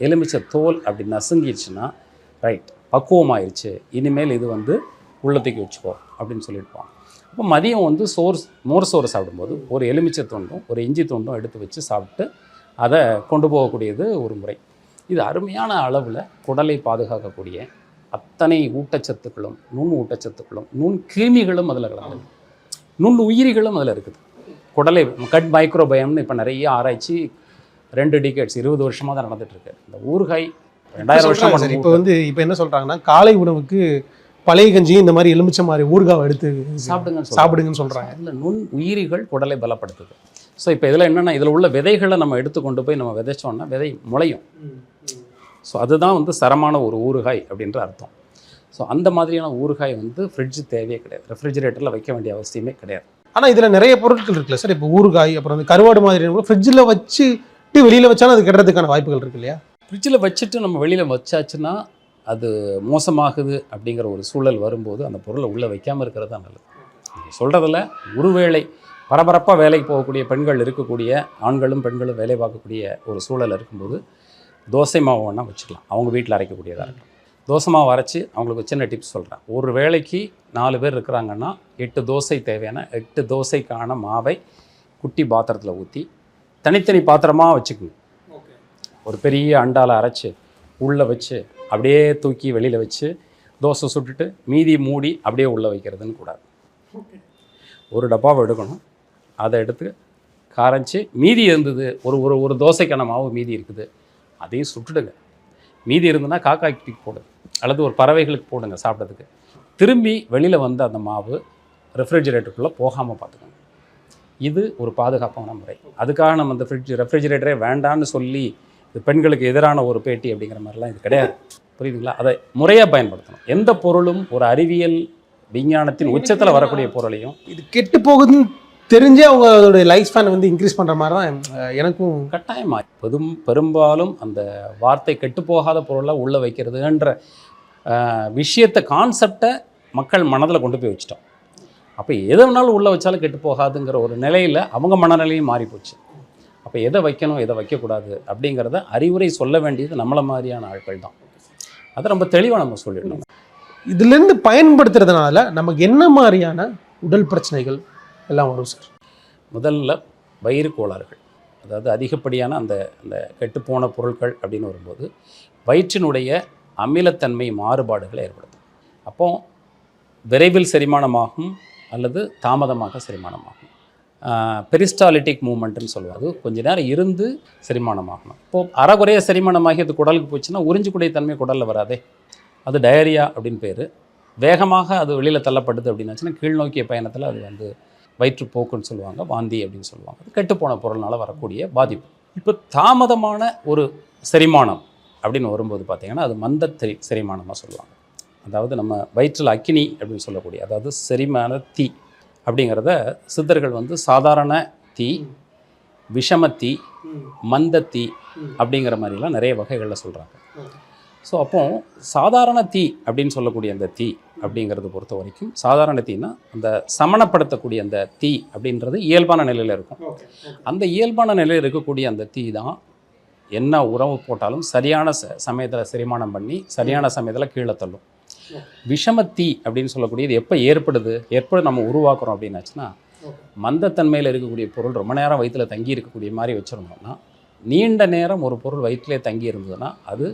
எலுமிச்சை தோல் அப்படி நசுங்கிடுச்சுன்னா ரைட் பக்குவமாயிருச்சு, இனிமேல் இது வந்து உள்ளத்துக்கு வச்சுக்கோ அப்படின்னு சொல்லியிருப்பாங்க. அப்போ மதியம் வந்து மோர் சோறு சாப்பிடும்போது ஒரு எலுமிச்சை துண்டும் ஒரு இஞ்சி துண்டும் எடுத்து வச்சு சாப்பிட்டு அதை கொண்டு போகக்கூடியது ஒரு முறை. இது அருமையான அளவில் குடலை பாதுகாக்கக்கூடிய அத்தனை ஊட்டச்சத்துக்களும் நுண் ஊட்டச்சத்துக்களும் நுண் கிருமிகளும் அதில் கலந்து நுண் உயிரிகளும் அதில் இருக்குது. குடலை கட் மைக்ரோபயம்னு இப்போ நிறைய ஆராய்ச்சி 2 டிகேட்ஸ் 20 வருஷமாக தான் நடந்துகிட்ருக்கு. இந்த ஊறுகாய் 2000 வருஷம். இப்போ வந்து இப்போ என்ன சொல்கிறாங்கன்னா காலை உணவுக்கு பழைய கஞ்சியும் இந்த மாதிரி எலுமிச்சை மாதிரி ஊறுகாவை எடுத்து சாப்பிடுங்கன்னு சொல்கிறாங்க. இல்லை நுண் உயிரிகள் குடலை பலப்படுத்துது. ஸோ இப்போ இதில் என்னென்னா இதில் உள்ள விதைகளை நம்ம எடுத்து கொண்டு போய் நம்ம விதைச்சோன்னா விதை முளையும். ஸோ அதுதான் வந்து சரமான ஒரு ஊறுகாய் அப்படின்ற அர்த்தம். ஸோ அந்த மாதிரியான ஊறுகாய் வந்து ஃப்ரிட்ஜ் தேவையே கிடையாது, ரெஃப்ரிஜிரேட்டரில் வைக்க வேண்டிய அவசியமே கிடையாது. ஆனால் இதில் நிறைய பொருட்கள் இருக்குல்ல சார். இப்போ ஊறுகாய் அப்புறம் வந்து கருவாடு மாதிரி ஃப்ரிட்ஜில் வச்சுட்டு வெளியில் வச்சாலும் அது கெடுறதுக்கான வாய்ப்புகள் இருக்கு இல்லையா? ஃப்ரிட்ஜில் வச்சுட்டு நம்ம வெளியில் வச்சாச்சுன்னா அது மோசமாகுது அப்படிங்கிற ஒரு சூழல் வரும்போது அந்த பொருளை உள்ளே வைக்காமல் இருக்கிறது தான் நல்லது. நீங்கள் சொல்கிறதில்ல ஒருவேளை பரபரப்பாக வேலைக்கு போகக்கூடிய பெண்கள் இருக்கக்கூடிய ஆண்களும் பெண்களும் வேலை பார்க்கக்கூடிய ஒரு சூழல் இருக்கும்போது தோசை மாவு வேணால் வச்சுக்கலாம், அவங்க வீட்டில் அரைக்கக்கூடியதாக இருக்கும். தோசை மாவு அரைச்சி அவங்களுக்கு சின்ன டிப்ஸ் சொல்கிறேன். ஒரு வேளைக்கு 4 பேர் இருக்கிறாங்கன்னா 8 தோசை தேவையான 8 தோசைக்கான மாவை குட்டி பாத்திரத்தில் ஊற்றி தனித்தனி பாத்திரமாக வச்சுக்கணும். ஒரு பெரிய அண்டாவில் அரைச்சி உள்ளே வச்சு அப்படியே தூக்கி வெளியில் வச்சு தோசை சுட்டுட்டு மீதி மூடி அப்படியே உள்ளே வைக்கிறதுன்னு கூடாது. ஒரு டப்பாவை எடுக்கணும், அதை எடுத்து கரைச்சி மீதி இருந்தது ஒரு தோசைக்கான மாவு மீதி இருக்குது, அதையும் சுட்டுடுங்க. மீதி இருந்ததுன்னா காக்காய்க்கு போடுங்க அல்லது ஒரு பறவைகளுக்கு போடுங்க சாப்பிட்றதுக்கு. திரும்பி வெளியில் வந்து அந்த மாவு ரெஃப்ரிஜிரேட்டருக்குள்ளே போகாமல் பார்த்துக்கோங்க. இது ஒரு பாதுகாப்பான முறை. அதுக்காக நம்ம அந்த ரெஃப்ரிஜிரேட்டரே வேண்டான்னு சொல்லி இது பெண்களுக்கு எதிரான ஒரு பேட்டி அப்படிங்கிற மாதிரிலாம் இது கிடையாது. புரியுதுங்களா? அதை முறையாக பயன்படுத்தணும். எந்த பொருளும் ஒரு அறிவியல் விஞ்ஞானத்தின் உச்சத்தில் வரக்கூடிய பொருளையும் இது கெட்டு போகுதுன்னு தெரிஞ்சே அவங்க அதோடைய லைஃப் ஸ்பேன் வந்து இன்க்ரீஸ் பண்ணுற மாதிரி தான் எனக்கும் கட்டாயமாக. பெரும்பாலும் அந்த வார்த்தை கெட்டு போகாத பொருளை உள்ளே வைக்கிறதுன்ற விஷயத்தை கான்செப்டை மக்கள் மனதில் கொண்டு போய் வச்சிட்டோம். அப்போ எதை வேணாலும் உள்ளே வச்சாலும் கெட்டு போகாதுங்கிற ஒரு நிலையில் அவங்க மனநிலையும் மாறிப்போச்சு. அப்போ எதை வைக்கணும் எதை வைக்கக்கூடாது அப்படிங்கிறத அறிவுரை சொல்ல வேண்டியது நம்மளை மாதிரியான ஆட்கள் தான். அதை ரொம்ப தெளிவாக நம்ம சொல்லிடணும். இதுலேருந்து பயன்படுத்துறதுனால நமக்கு என்ன மாதிரியான உடல் பிரச்சனைகள் எல்லாம் வரும் சார்? முதல்ல வயிறு கோளாறுகள், அதாவது அதிகப்படியான அந்த கெட்டுப்போன பொருட்கள் அப்படின்னு வரும்போது வயிற்றினுடைய அமிலத்தன்மை மாறுபாடுகளை ஏற்படுத்தும். அப்போ விரைவில் செரிமானமாகும் அல்லது தாமதமாக செரிமானமாகும். பெரிஸ்டாலிட்டிக் மூமெண்ட்டுன்னு சொல்லுவாங்க. கொஞ்ச நேரம் இருந்து செரிமானமாகணும். இப்போது அறகுறைய செரிமானமாகி அது குடலுக்கு போச்சுன்னா உறிஞ்சக்கூடிய தன்மை குடலில் வராதே, அது டயரியா அப்படின்னு பேர். வேகமாக அது வெளியில் தள்ளப்படுது அப்படின்னாச்சுன்னா கீழ்நோக்கிய பயணத்தில் அது வந்து வயிற்றுப்போக்குன்னு சொல்லுவாங்க, வாந்தி அப்படின்னு சொல்லுவாங்க. அது கெட்டுப்போன பொருள்னால் வரக்கூடிய பாதிப்பு. இப்போ தாமதமான ஒரு செரிமானம் அப்படின்னு வரும்போது பார்த்திங்கன்னா அது மந்த செரிமானமாக சொல்லுவாங்க. அதாவது நம்ம வயிற்றில் அக்கினி அப்படின்னு சொல்லக்கூடிய, அதாவது செரிமான தீ அப்படிங்கிறத சித்தர்கள் வந்து சாதாரண தீ, விஷம தீ, மந்த தீ அப்படிங்கிற மாதிரிலாம் நிறைய வகைகளில் சொல்கிறாங்க. ஸோ அப்போ சாதாரண தீ அப்படின்னு சொல்லக்கூடிய அந்த தீ அப்படிங்கிறது பொறுத்த வரைக்கும் சாதாரண தீனா அந்த சமணப்படுத்தக்கூடிய அந்த தீ அப்படின்றது இயல்பான நிலையில் இருக்கும். அந்த இயல்பான நிலையில் இருக்கக்கூடிய அந்த தீ தான் என்ன உணவு போட்டாலும் சரியான சமயத்தில் செரிமானம் பண்ணி சரியான சமயத்தில் கீழே தள்ளும். விஷமத்தீ அப்படின்னு சொல்லக்கூடியது எப்போ நம்ம உருவாக்குறோம் அப்படின்னாச்சுன்னா மந்தத்தன்மையில் இருக்கக்கூடிய பொருள் ரொம்ப நேரம் வயிற்றில் தங்கி இருக்கக்கூடிய மாதிரி வச்சுருந்தோம்னா, நீண்ட நேரம் ஒரு பொருள் வயிற்றிலே தங்கி இருந்ததுன்னா அது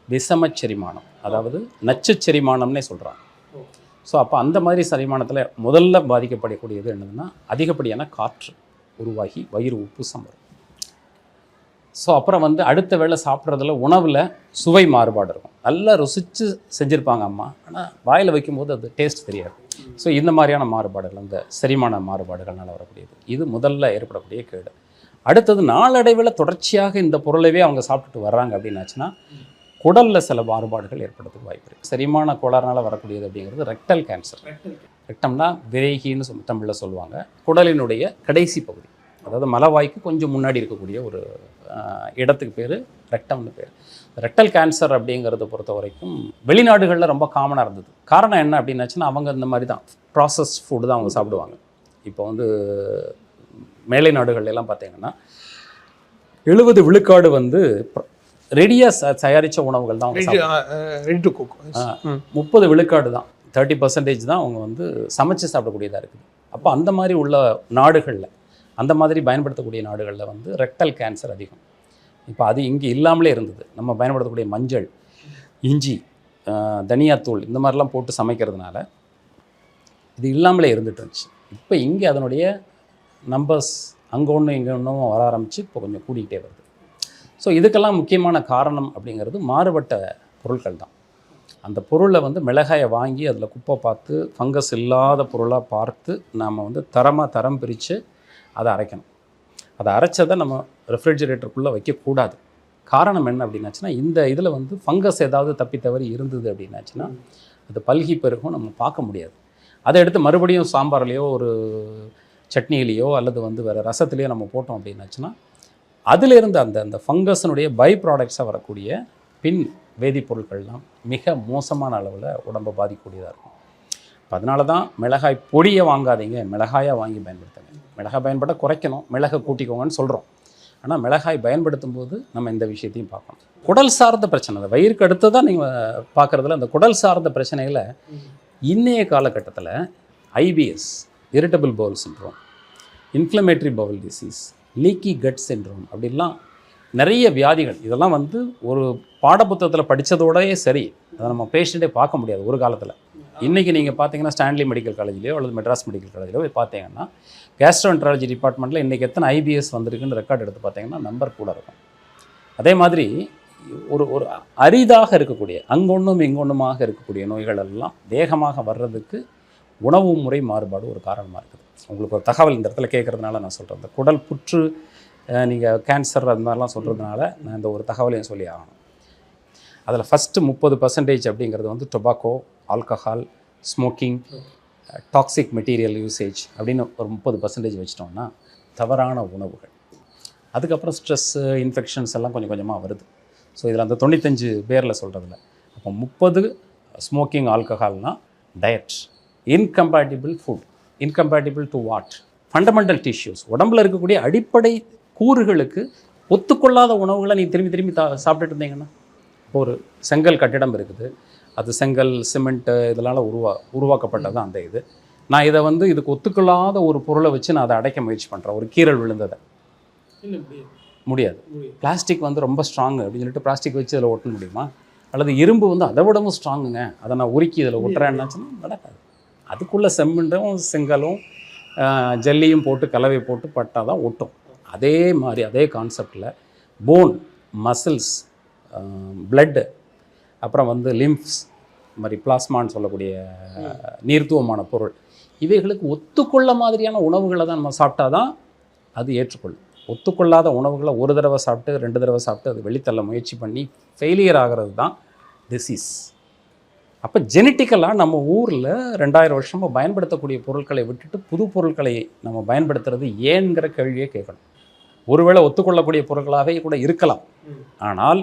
விஷம செரிமானம், அதாவது நச்சு செரிமானம்னே சொல்கிறாங்க. ஸோ அப்போ அந்த மாதிரி செரிமானத்தில் முதல்ல பாதிக்கப்படக்கூடியது என்னதுன்னா அதிகப்படியான காற்று உருவாகி வயிறு உப்புசம் வரும். ஸோ அப்புறம் வந்து அடுத்த வேளை சாப்பிட்றதுல உணவில் சுவை மாறுபாடு இருக்கும். நல்லா ருசித்து செஞ்சுருப்பாங்க அம்மா, ஆனால் வாயில் வைக்கும்போது அது டேஸ்ட் தெரியாது. ஸோ இந்த மாதிரியான மாறுபாடுகள், அந்த செரிமான மாறுபாடுகள்னால வரக்கூடியது, இது முதல்ல ஏற்படக்கூடிய கேடு. அடுத்தது நாளடைவில் தொடர்ச்சியாக இந்த பொருளவே அவங்க சாப்பிட்டுட்டு வர்றாங்க அப்படின்னாச்சுன்னா குடலில் சில மாறுபாடுகள் ஏற்படுறதுக்கு வாய்ப்பு இருக்குது. செரிமான கோளாறுனால வரக்கூடியது அப்படிங்கிறது ரெக்டல் கேன்சர். ரெக்டம்னா விரைகின்னு தமிழில் சொல்லுவாங்க. குடலினுடைய கடைசி பகுதி, அதாவது மலவாய்க்கு கொஞ்சம் முன்னாடி இருக்கக்கூடிய ஒரு இடத்துக்கு பேர் ரெக்டம்னு பேர். ரெக்டல் கேன்சர் அப்படிங்கிறத பொறுத்த வரைக்கும் வெளிநாடுகளில் ரொம்ப காமனாக இருந்தது. காரணம் என்ன அப்படின்னாச்சுன்னா, அவங்க இந்த மாதிரி தான் ப்ராசஸ் ஃபுட்டு தான் அவங்க சாப்பிடுவாங்க. இப்போ வந்து மேலை நாடுகள்லாம் பார்த்தீங்கன்னா 70 விழுக்காடு வந்து ரெடியாக தயாரித்த உணவுகள் தான் அவங்க ரெடி டு குக். 30 விழுக்காடு தான் 30% தான் அவங்க வந்து சமைச்சு சாப்பிடக்கூடியதாக இருக்குது. அப்போ அந்த மாதிரி உள்ள நாடுகளில், அந்த மாதிரி பயன்படுத்தக்கூடிய நாடுகளில் வந்து ரெக்டல் கேன்சர் அதிகம். இப்போ அது இங்கே இல்லாமலே இருந்தது. நம்ம பயன்படுத்தக்கூடிய மஞ்சள், இஞ்சி, தனியாத்தூள் இந்த மாதிரிலாம் போட்டு சமைக்கிறதுனால இது இல்லாமலே இருந்துட்டு இருந்துச்சு. இப்போ இங்கே அதனுடைய நம்பர்ஸ் அங்கே ஒன்று இங்கே ஒன்றும் வர ஆரம்பித்து இப்போ கொஞ்சம் கூடிக்கிட்டே வருது. ஸோ இதுக்கெல்லாம் முக்கியமான காரணம் அப்படிங்கிறது மாறுபட்ட பொருட்கள் தான். அந்த பொருளை வந்து மிளகாயை வாங்கி அதில் குப்பை பார்த்து ஃபங்கஸ் இல்லாத பொருளாக பார்த்து நாம் வந்து தரம் பிரித்து அதை அரைக்கணும். அதை அரைச்சதை நம்ம ரெஃப்ரிஜிரேட்டருக்குள்ளே வைக்கக்கூடாது. காரணம் என்ன அப்படின்னாச்சுன்னா, இந்த இதில் வந்து ஃபங்கஸ் ஏதாவது தப்பி தவறி இருந்தது அப்படின்னாச்சுன்னா அது பல்கி பெருகும், நம்ம பார்க்க முடியாது. அதை எடுத்து மறுபடியும் சாம்பார்லேயோ ஒரு சட்னியிலையோ அல்லது வந்து வேறு ரசத்துலேயோ நம்ம போட்டோம் அப்படின்னாச்சுன்னா அதிலிருந்து அந்த ஃபங்கஸினுடைய பை ப்ராடக்ட்ஸாக வரக்கூடிய பின் வேதிப்பொருட்கள்லாம் மிக மோசமான அளவில் உடம்பை பாதிக்கக்கூடியதாக இருக்கும். அதனால தான் மிளகாய் பொடியை வாங்காதீங்க, மிளகாயாக வாங்கி பயன்படுத்துங்க. மிளகாய் பயன்பட குறைக்கணும், மிளகை கூட்டிக்கோங்கன்னு சொல்கிறோம். ஆனால் மிளகாய் பயன்படுத்தும் போது நம்ம இந்த விஷயத்தையும் பார்க்கணும். குடல் சார்ந்த பிரச்சனை, அந்த வயிறுக்கு அடுத்து தான் நீங்கள் பார்க்குறதுல அந்த குடல் சார்ந்த பிரச்சனைகளை இன்றைய காலகட்டத்தில் IBS, irritable bowel syndrome, inflammatory bowel disease, leaky gut syndrome அப்படின்லாம் நிறைய வியாதிகள். இதெல்லாம் வந்து ஒரு பாடப்புத்தகத்தில் படித்ததோடயே சரி, அதை நம்ம பேஷண்ட்டே பார்க்க முடியாது ஒரு காலத்தில். இன்றைக்கி நீங்கள் பார்த்தீங்கன்னா ஸ்டான்லி மெடிக்கல் காலேஜ்லையோ அல்லது மெட்ராஸ் மெடிக்கல் காலேஜ்லையோ போய் பார்த்தீங்கன்னா கேஸ்ட்ரோஎன்ட்ராலஜி டிபார்ட்மெண்ட்டில் இன்றைக்கி எத்தனை ஐபிஎஸ் வந்திருக்குன்னு ரெக்கார்ட் எடுத்து பார்த்தீங்கன்னா நம்பர் கூட இருக்கும். அதே மாதிரி ஒரு அரிதாக இருக்கக்கூடிய அங்கொன்றும் இங்கொன்றுமாக இருக்கக்கூடிய நோய்கள் எல்லாம் வேகமாக வர்றதுக்கு உணவு முறை மாறுபாடு ஒரு காரணமாக இருக்குது. உங்களுக்கு ஒரு தகவல் இந்த இடத்துல கேட்குறதுனால நான் சொல்கிறேன். இந்த குடல் புற்று, நீங்கள் கேன்சர் அது மாதிரிலாம் சொல்கிறதுனால நான் இந்த ஒரு தகவலையும் சொல்லி ஆகணும். அதில் ஃபஸ்ட்டு 30% அப்படிங்கிறது வந்து tobacco, alcohol, smoking, toxic material usage அப்படின்னு ஒரு 30% வச்சிட்டோம்னா தவறான உணவுகள். அதுக்கப்புறம் ஸ்ட்ரெஸ்ஸு, இன்ஃபெக்ஷன்ஸ் எல்லாம் கொஞ்சம் கொஞ்சமாக வருது. ஸோ இதில் அந்த 95 பேரில் சொல்கிறதில்ல. அப்போ 30 ஸ்மோக்கிங், ஆல்கஹால்னால் diet, incompatible food. Incompatible to what? Fundamental tissues, உடம்பில் இருக்கக்கூடிய அடிப்படை கூறுகளுக்கு ஒத்துக்கொள்ளாத உணவுகளை நீ திரும்பி சாப்பிட்டுட்டு இருந்தீங்கன்னா, இப்போ ஒரு செங்கல் கட்டிடம் இருக்குது, அது செங்கல், சிமெண்ட்டு இதனால் உருவாக்கப்பட்டது தான் அந்த இது. நான் இதை வந்து இதுக்கு ஒத்துக்கொள்ளாத ஒரு பொருளை வச்சு நான் அதை அடைக்க முயற்சி பண்ணுறேன். ஒரு கீரல் விழுந்ததை முடியாது. பிளாஸ்டிக் வந்து ரொம்ப ஸ்ட்ராங்கு அப்படின்னு சொல்லிட்டு பிளாஸ்டிக் வச்சு இதில் ஒட்ட முடியுமா? அல்லது இரும்பு வந்து அதை விடவும் ஸ்ட்ராங்குங்க, அதை நான் உருக்கி இதில் ஒட்டுறேன்னாச்சுன்னா நடக்காது. அதுக்குள்ளே செம்மண்டும் செங்கலும் ஜல்லியும் போட்டு கலவை போட்டு பட்டால் தான் ஒட்டும். அதே மாதிரி அதே கான்செப்டில் போன், மசில்ஸ், பிளட்டு, அப்புறம் வந்து லிம்ஃப்ஸ் மாதிரி பிளாஸ்மான்னு சொல்லக்கூடிய நீர்த்துவமான பொருள், இவைகளுக்கு ஒத்துக்கொள்ள மாதிரியான உணவுகளை தான் நம்ம சாப்பிட்டா தான் அது ஏற்றுக்கொள்ளும். ஒத்துக்கொள்ளாத உணவுகளை ஒரு தடவை சாப்பிட்டு 2 தடவை சாப்பிட்டு அது வெளித்தள்ள முயற்சி பண்ணி ஃபெயிலியர் ஆகிறது தான் டிசீஸ். அப்போ ஜெனட்டிக்கலாக நம்ம ஊரில் 2000 வருஷமாக பயன்படுத்தக்கூடிய பொருட்களை விட்டுட்டு புது பொருட்களை நம்ம பயன்படுத்துறது ஏன்கிற கேள்வியே கேட்கணும். ஒருவேளை ஒத்துக்கொள்ளக்கூடிய பொருட்களாகவே கூட இருக்கலாம், ஆனால்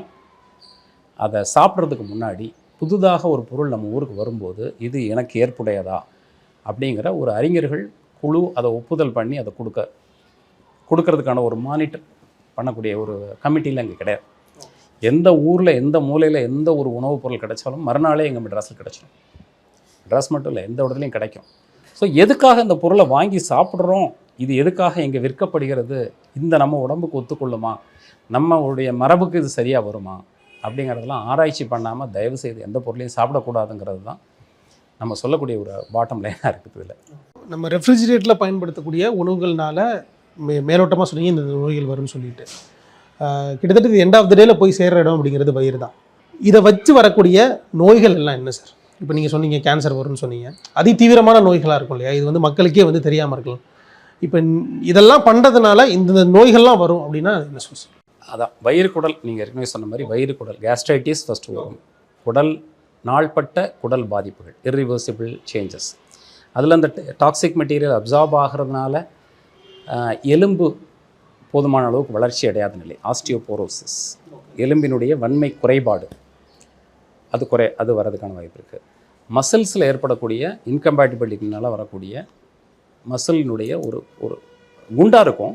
அதை சாப்பிட்றதுக்கு முன்னாடி புதுதாக ஒரு பொருள் நம்ம ஊருக்கு வரும்போது இது எனக்கு ஏற்புடையதா அப்படிங்கிற ஒரு அறிஞர்கள் குழு அதை ஒப்புதல் பண்ணி அதை கொடுக்கறதுக்கான ஒரு மானிட்டர் பண்ணக்கூடிய ஒரு கமிட்டியில் அங்கே கிடையாது. எந்த ஊரில் எந்த மூலையில் எந்த ஒரு உணவுப் பொருள் கிடைச்சாலும் மறுநாளே எங்கள் மெட்ராஸில் கிடைச்சிடும். மெட்ராஸ் மட்டும் இல்லை, எந்த இடத்துலையும் கிடைக்கும். ஸோ எதுக்காக இந்த பொருளை வாங்கி சாப்பிட்றோம், இது எதுக்காக இங்கே விற்கப்படுகிறது, இந்த நம்ம உடம்புக்கு ஒத்துக்கொள்ளுமா, நம்மளுடைய மரபுக்கு இது சரியாக வருமா அப்படிங்கிறதெல்லாம் ஆராய்ச்சி பண்ணாமல் தயவு செய்து எந்த பொருளையும் சாப்பிடக்கூடாதுங்கிறது தான் நம்ம சொல்லக்கூடிய ஒரு பாட்டம் லைனாக இருக்குது. இதில் நம்ம ரெஃப்ரிஜிரேட்டரில் பயன்படுத்தக்கூடிய உணவுகள்னால மேலோட்டமாக சொன்னீங்க இந்த நோய்கள் வரும்னு சொல்லிட்டு, கிட்டத்தட்ட இது எண்ட் ஆஃப் த டேல போய் சேர்ற இடம் அப்படிங்கிறது வயிறு தான். இதை வச்சு வரக்கூடிய நோய்கள் எல்லாம் என்ன சார்? இப்போ நீங்கள் சொன்னீங்க கேன்சர் வரும்னு சொன்னீங்க, அதி தீவிரமான நோய்களாக இருக்கும் இல்லையா? இது வந்து மக்களுக்கே வந்து தெரியாமல் இருக்கலாம். இப்போ இதெல்லாம் பண்ணுறதுனால இந்த நோய்கள்லாம் வரும் அப்படின்னா என்ன சொல்லுங்கள்? அதான் வயிறு குடல், நீங்கள் ஏற்கனவே சொன்ன மாதிரி வயிறு குடல் கேஸ்ட்ரைட்டிஸ் ஃபஸ்ட்டு வரும். குடல் நாள்பட்ட குடல் பாதிப்புகள், இர்ரிவர்சிபிள் சேஞ்சஸ். அதில் அந்த டாக்ஸிக் மெட்டீரியல் அப்சார்ப் ஆகிறதுனால எலும்பு போதுமான அளவுக்கு வளர்ச்சி அடையாத நிலை, ஆஸ்டியோபோரோசிஸ், எலும்பினுடைய வன்மை குறைபாடு, அது வர்றதுக்கான வாய்ப்பு இருக்குது. மசில்ஸில் ஏற்படக்கூடிய இன்கம்பேட்டிபிலிட்டினால வரக்கூடிய மசிலினுடைய ஒரு குண்டாக இருக்கும்,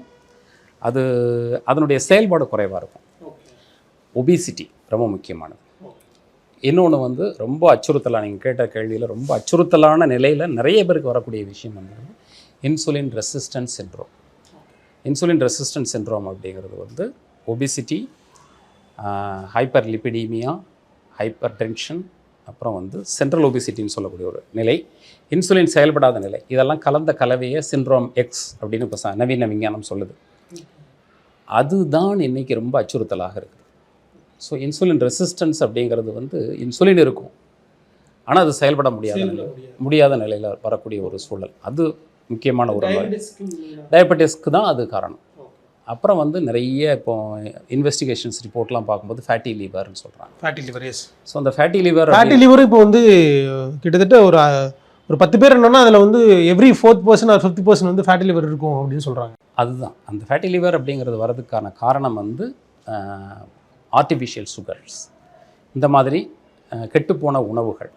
அதனுடைய செயல்பாடு குறைவாக இருக்கும். ஒபிசிட்டி ரொம்ப முக்கியமானது. இன்னொன்று வந்து ரொம்ப அச்சுறுத்தலாக, நீங்கள் கேட்ட கேள்வியில் ரொம்ப அச்சுறுத்தலான நிலையில் நிறைய பேருக்கு வரக்கூடிய விஷயம் வந்து insulin resistance syndrome. Insulin resistance syndrome அப்படிங்கிறது வந்து ஒபிசிட்டி, ஹைப்பர் லிபிடீமியா, ஹைப்பர் டென்ஷன், அப்புறம் வந்து சென்ட்ரல் ஒபிசிட்டின்னு சொல்லக்கூடிய ஒரு நிலை, இன்சுலின் செயல்படாத நிலை, இதெல்லாம் கலந்த கலவையை சிண்ட்ரோம் எக்ஸ் அப்படின்னு இப்போ நவீன விஞ்ஞானம் சொல்லுது. அதுதான் இன்றைக்கி ரொம்ப அச்சுறுத்தலாக இருக்குது. ஸோ இன்சுலின் ரெசிஸ்டன்ஸ் அப்படிங்கிறது வந்து இன்சுலின் இருக்கும், ஆனால் அது செயல்பட முடியாத நிலையில் வரக்கூடிய ஒரு சூழல். அது முக்கியமான ஒரு டயபெட்டிஸ்க்கு தான் அது காரணம். அப்புறம் வந்து நிறைய இப்போ இன்வெஸ்டிகேஷன்ஸ் ரிப்போர்ட்லாம் பார்க்கும்போது ஃபேட்டி லிவர்னு சொல்கிறாங்க. Fatty liver, yes. ஸோ அந்த ஃபேட்டி லிவர் இப்போ வந்து கிட்டத்தட்ட ஒரு 10 பேர் என்னன்னா அதில் வந்து every 4th person or 5th person வந்து ஃபேட்டி லிவர் இருக்கும் அப்படின்னு சொல்கிறாங்க. அதுதான் அந்த ஃபேட்டி லிவர் அப்படிங்கிறது வரதுக்கான காரணம் வந்து ஆர்டிஃபிஷியல் சுகர்ஸ், இந்த மாதிரி கெட்டுப்போன உணவுகள்,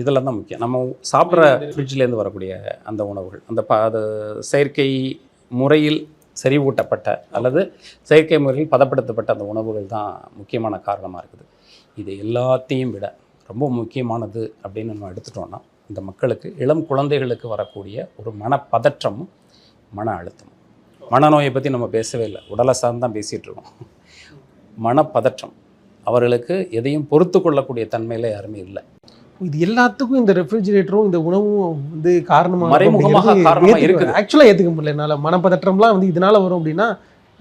இதெல்லாம் தான் முக்கியம். நம்ம சாப்பிட்ற ஃப்ரிட்ஜ்லேருந்து வரக்கூடிய அந்த உணவுகள், அது செயற்கை முறையில் செறிவூட்டப்பட்ட அல்லது செயற்கை முறையில் பதப்படுத்தப்பட்ட அந்த உணவுகள் தான் முக்கியமான காரணமாக இருக்குது. இது எல்லாத்தையும் விட ரொம்ப முக்கியமானது அப்படின்னு நம்ம எடுத்துட்டோம்னா, இந்த மக்களுக்கு, இளம் குழந்தைகளுக்கு வரக்கூடிய ஒரு மனப்பதற்றமும் மன அழுத்தமும். மனநோயை பற்றி நம்ம பேசவே இல்லை, உடலை சார்ந்து தான் பேசிகிட்டு இருக்கோம். மனப்பதற்றம், அவர்களுக்கு எதையும் பொறுத்து கொள்ளக்கூடிய தன்மையில் யாருமே இல்லை. இது எல்லாத்துக்கும் இந்த ரெஃப்ரிஜிரேட்டரும் இந்த உணவும் வந்து மறைமுகமாக காரணமாக இருக்குது. ஆக்சுவலாக ஏற்றுக்க முடியல என்னால். மனப்பதற்றம்லாம் வந்து இதனால் வரும் அப்படின்னா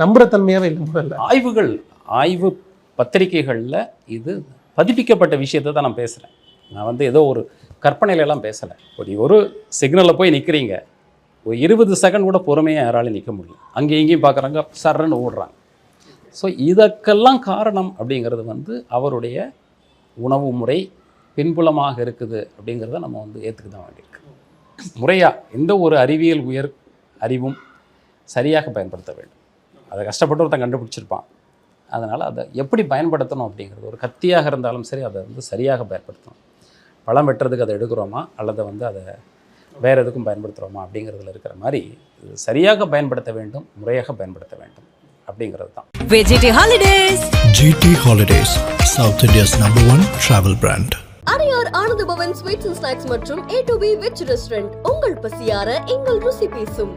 நம்புற தன்மையாகவே இல்லை முதல்ல. ஆய்வு பத்திரிகைகளில் இது பதிப்பிக்கப்பட்ட விஷயத்தை தான் நான் பேசுகிறேன். நான் வந்து ஏதோ ஒரு கற்பனையிலலாம் பேசலை. ஒரு சிக்னலில் போய் நிற்கிறீங்க, ஒரு 20 செகண்ட் கூட பொறுமையாக யாராலையும் நிற்க முடியும். அங்கே இங்கேயும் பார்க்குறாங்க, சர்ன்னு ஓடுறாங்க. ஸோ இதற்கெல்லாம் காரணம் அப்படிங்கிறது வந்து அவருடைய உணவு முறை பின்புலமாக இருக்குது அப்படிங்கிறத நம்ம வந்து ஏற்றுக்க தான் வேண்டியிருக்கு. முறையாக எந்த ஒரு அறிவியல் உயர் அறிவும் சரியாக பயன்படுத்த வேண்டும். அதை கஷ்டப்பட்டு ஒருத்தன் கண்டுபிடிச்சிருப்பான். அதனால் அதை எப்படி பயன்படுத்தணும் அப்படிங்கிறது, ஒரு கத்தியாக இருந்தாலும் சரி அதை வந்து சரியாக பயன்படுத்தணும். பழம் வெட்டுறதுக்கு அதை எடுக்கிறோமா அல்லது வந்து அதை வேறு எதுக்கும் பயன்படுத்துகிறோமா அப்படிங்கிறதுல இருக்கிற மாதிரி இது சரியாக பயன்படுத்த வேண்டும், முறையாக பயன்படுத்த வேண்டும் அப்படிங்கிறது தான். VGT Holidays. GT Holidays, South India's #1 travel brand. Adyar Ananda Pawan sweets and snacks மற்றும் A2B வெஜ் ரெஸ்டாரண்ட் உங்கள் பசியார எங்கள் ருசி பேசும்.